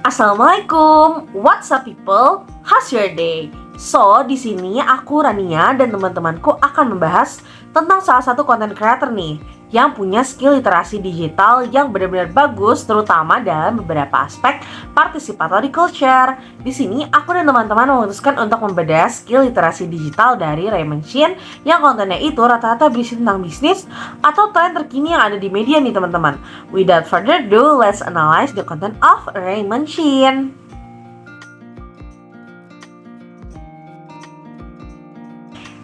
Assalamualaikum, what's up people? How's your day? So, di sini aku Rania dan teman-temanku akan membahas tentang salah satu content creator nih yang punya skill literasi digital yang benar-benar bagus, terutama dalam beberapa aspek participatory culture. Di sini aku dan teman-teman memutuskan untuk membedah skill literasi digital dari Raymond Chin yang kontennya itu rata-rata berisi tentang bisnis atau tren terkini yang ada di media nih teman-teman. Without further ado, let's analyze the content of Raymond Chin.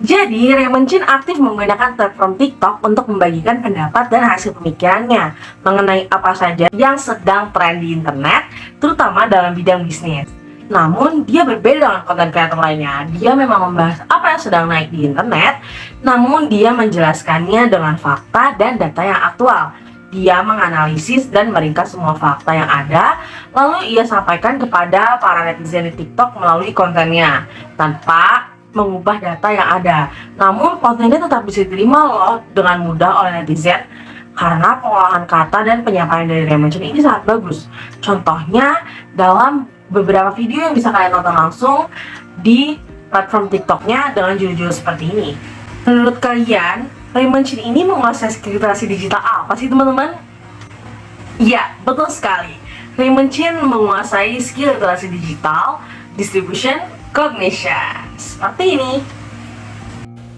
Jadi, Raymond Chin aktif menggunakan platform TikTok untuk membagikan pendapat dan hasil pemikirannya mengenai apa saja yang sedang tren di internet, terutama dalam bidang bisnis. Namun, dia berbeda dengan konten kreator lainnya. Dia memang membahas apa yang sedang naik di internet, namun dia menjelaskannya dengan fakta dan data yang aktual. Dia menganalisis dan meringkas semua fakta yang ada, lalu ia sampaikan kepada para netizen di TikTok melalui kontennya, tanpa mengubah data yang ada. Namun kontennya tetap bisa diterima loh dengan mudah oleh netizen karena pengolahan kata dan penyampaian dari Raymond Chin ini sangat bagus. Contohnya dalam beberapa video yang bisa kalian nonton langsung di platform TikToknya dengan judul-judul seperti ini. Menurut kalian, Raymond Chin ini menguasai skill literasi digital apa sih teman-teman? Ya, betul sekali. Raymond Chin menguasai skill literasi digital, distribution, cognition. Seperti ini.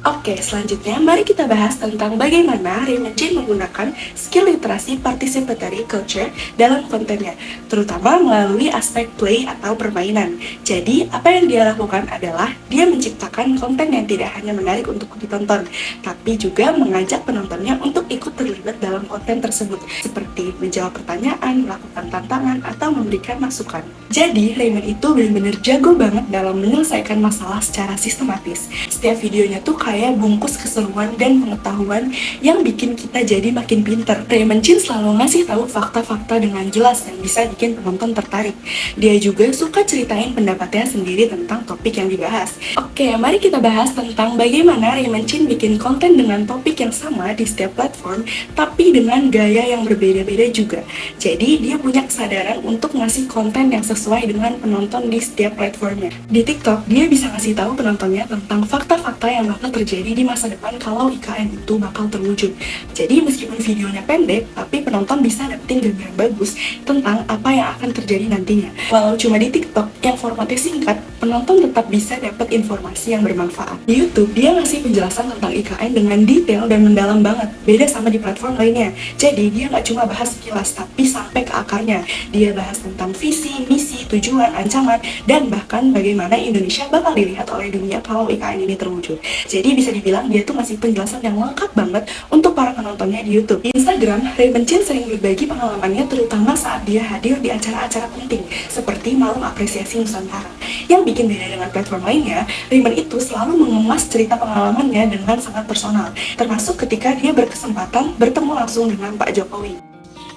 Oke, selanjutnya mari kita bahas tentang bagaimana Raymond Chin menggunakan skill literasi participatory culture dalam kontennya, terutama melalui aspek play atau permainan. Jadi, apa yang dia lakukan adalah dia menciptakan konten yang tidak hanya menarik untuk ditonton, tapi juga mengajak penontonnya untuk ikut terlibat dalam konten tersebut, seperti menjawab pertanyaan, melakukan tantangan, atau memberikan masukan. Jadi, Raymond itu benar-benar jago banget dalam menyelesaikan masalah secara sistematis. Setiap videonya tuh kayak bungkus keseruan dan pengetahuan yang bikin kita jadi makin pinter. Raymond Chin selalu ngasih tahu fakta-fakta dengan jelas dan bisa bikin penonton tertarik. Dia juga suka ceritain pendapatnya sendiri tentang topik yang dibahas. Oke, mari kita bahas tentang bagaimana Raymond Chin bikin konten dengan topik yang sama di setiap platform, tapi dengan gaya yang berbeda-beda juga. Jadi, dia punya kesadaran untuk ngasih konten yang sesuai dengan penonton di setiap platformnya. Di TikTok, dia bisa ngasih tahu penontonnya tentang fakta-fakta yang bakal terjadi di masa depan kalau IKN itu bakal terwujud. Jadi meskipun videonya pendek, tapi penonton bisa dapetin gambaran bagus tentang apa yang akan terjadi nantinya. Walau cuma di TikTok yang formatnya singkat, penonton tetap bisa dapat informasi yang bermanfaat. Di YouTube, dia ngasih penjelasan tentang IKN dengan detail dan mendalam banget, beda sama di platform lainnya. Jadi dia nggak cuma bahas sekilas, tapi sampai ke akarnya. Dia bahas tentang visi, misi, tujuan, ancaman, dan bahkan bagaimana Indonesia bakal dilihat oleh dunia kalau IKN ini terwujud. Jadi bisa dibilang dia tuh ngasih penjelasan yang lengkap banget untuk para penontonnya di YouTube. Di Instagram, Raymond Chin sering berbagi pengalamannya terutama saat dia hadir di acara-acara penting seperti Malam Apresiasi Nusantara. Yang bikin beda dengan platform lainnya, Raymond itu selalu mengemas cerita pengalamannya dengan sangat personal, termasuk ketika dia berkesempatan bertemu langsung dengan Pak Jokowi.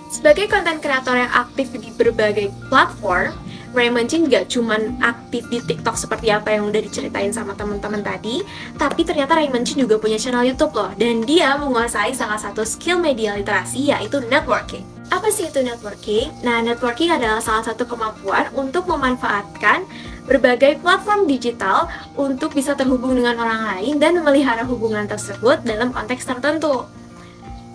Sebagai konten kreator yang aktif di berbagai platform, Raymond Chin gak cuman aktif di TikTok seperti apa yang udah diceritain sama teman-teman tadi, tapi ternyata Raymond Chin juga punya channel YouTube loh, dan dia menguasai salah satu skill media literasi yaitu networking. Apa sih itu networking? Nah, networking adalah salah satu kemampuan untuk memanfaatkan berbagai platform digital untuk bisa terhubung dengan orang lain dan memelihara hubungan tersebut dalam konteks tertentu.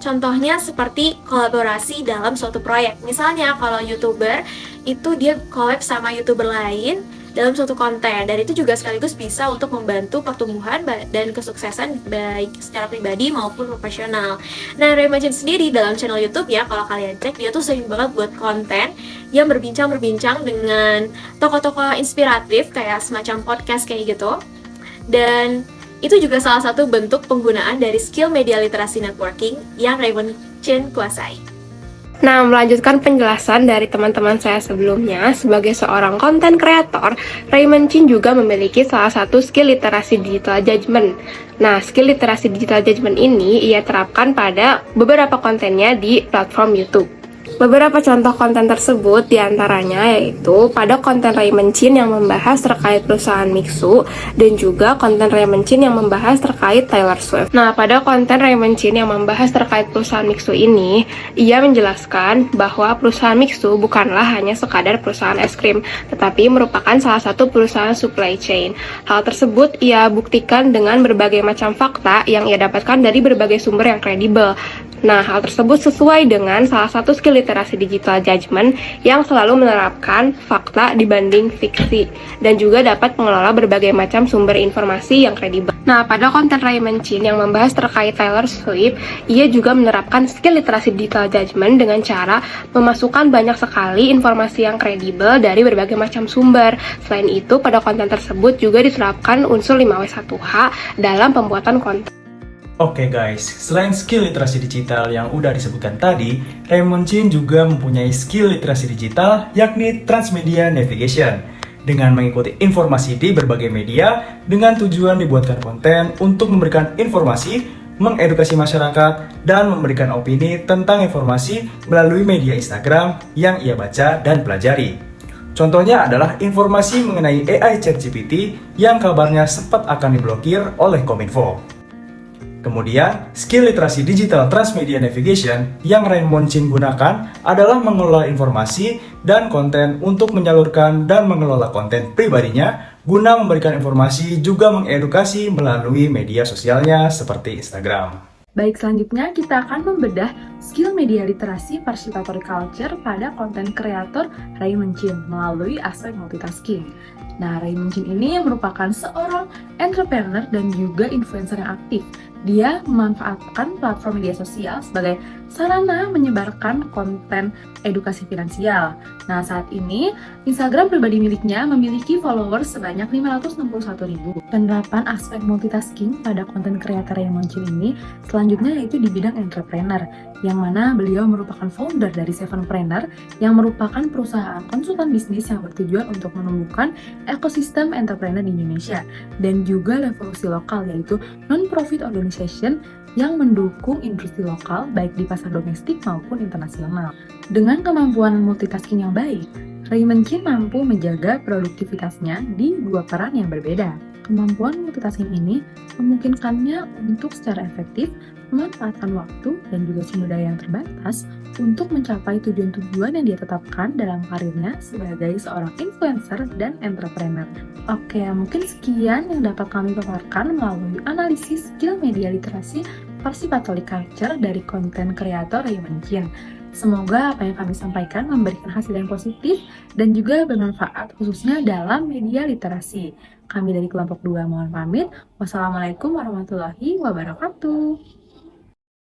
Contohnya seperti kolaborasi dalam suatu proyek. Misalnya kalau YouTuber itu dia collab sama YouTuber lain dalam suatu konten, dan itu juga sekaligus bisa untuk membantu pertumbuhan dan kesuksesan baik secara pribadi maupun profesional. Nah, Raymond Chin sendiri dalam channel YouTube ya, kalau kalian cek, dia tuh sering banget buat konten yang berbincang-berbincang dengan tokoh-tokoh inspiratif kayak semacam podcast kayak gitu. Dan itu juga salah satu bentuk penggunaan dari skill media literasi networking yang Raymond Chin kuasai. Nah, melanjutkan penjelasan dari teman-teman saya sebelumnya, sebagai seorang konten kreator, Raymond Chin juga memiliki salah satu skill literasi digital judgment. Nah, skill literasi digital judgment ini ia terapkan pada beberapa kontennya di platform YouTube. Beberapa contoh konten tersebut diantaranya yaitu pada konten Raymond Chin yang membahas terkait perusahaan Mixu dan juga konten Raymond Chin yang membahas terkait Taylor Swift. Nah, pada konten Raymond Chin yang membahas terkait perusahaan Mixu ini, ia menjelaskan bahwa perusahaan Mixu bukanlah hanya sekadar perusahaan es krim, tetapi merupakan salah satu perusahaan supply chain. Hal tersebut ia buktikan dengan berbagai macam fakta yang ia dapatkan dari berbagai sumber yang kredibel. Nah, hal tersebut sesuai dengan salah satu skill literasi digital judgment yang selalu menerapkan fakta dibanding fiksi dan juga dapat mengelola berbagai macam sumber informasi yang kredibel. Nah, pada konten Raymond Chin yang membahas terkait Taylor Swift, ia juga menerapkan skill literasi digital judgment dengan cara memasukkan banyak sekali informasi yang kredibel dari berbagai macam sumber. Selain itu, pada konten tersebut juga diterapkan unsur 5W1H dalam pembuatan konten. Oke guys, selain skill literasi digital yang udah disebutkan tadi, Raymond Chin juga mempunyai skill literasi digital yakni transmedia navigation dengan mengikuti informasi di berbagai media dengan tujuan dibuatkan konten untuk memberikan informasi, mengedukasi masyarakat, dan memberikan opini tentang informasi melalui media Instagram yang ia baca dan pelajari. Contohnya adalah informasi mengenai AI ChatGPT yang kabarnya sempat akan diblokir oleh Kominfo. Kemudian, skill literasi digital transmedia navigation yang Raymond Chin gunakan adalah mengelola informasi dan konten untuk menyalurkan dan mengelola konten pribadinya guna memberikan informasi juga mengedukasi melalui media sosialnya seperti Instagram. Baik, selanjutnya kita akan membedah skill media literasi participatory culture pada konten kreator Raymond Chin melalui aspek multitasking. Nah, Raymond Chin ini merupakan seorang entrepreneur dan juga influencer yang aktif. Dia memanfaatkan platform media sosial sebagai sarana menyebarkan konten edukasi finansial. Nah, saat ini Instagram pribadi miliknya memiliki followers sebanyak 561.000. Penerapan aspek multitasking pada konten kreator Raymond Chin ini selanjutnya yaitu di bidang entrepreneur, yang mana beliau merupakan founder dari Sevenpreneur yang merupakan perusahaan konsultan bisnis yang bertujuan untuk menumbuhkan ekosistem entrepreneur di Indonesia, dan juga Revolusi Lokal yaitu non-profit organization yang mendukung industri lokal baik di pasar domestik maupun internasional. Dengan kemampuan multitasking yang baik, Raymond Chin mampu menjaga produktivitasnya di dua peran yang berbeda. Kemampuan multitasking ini memungkinkannya untuk secara efektif memanfaatkan waktu dan juga sumber daya yang terbatas untuk mencapai tujuan-tujuan yang dia tetapkan dalam karirnya sebagai seorang influencer dan entrepreneur. Oke, mungkin sekian yang dapat kami paparkan melalui analisis skill media literasi participatory culture dari konten kreator Raymond Chin. Semoga apa yang kami sampaikan memberikan hasil yang positif dan juga bermanfaat khususnya dalam media literasi. Kami dari kelompok 2 mohon pamit. Wassalamualaikum warahmatullahi wabarakatuh.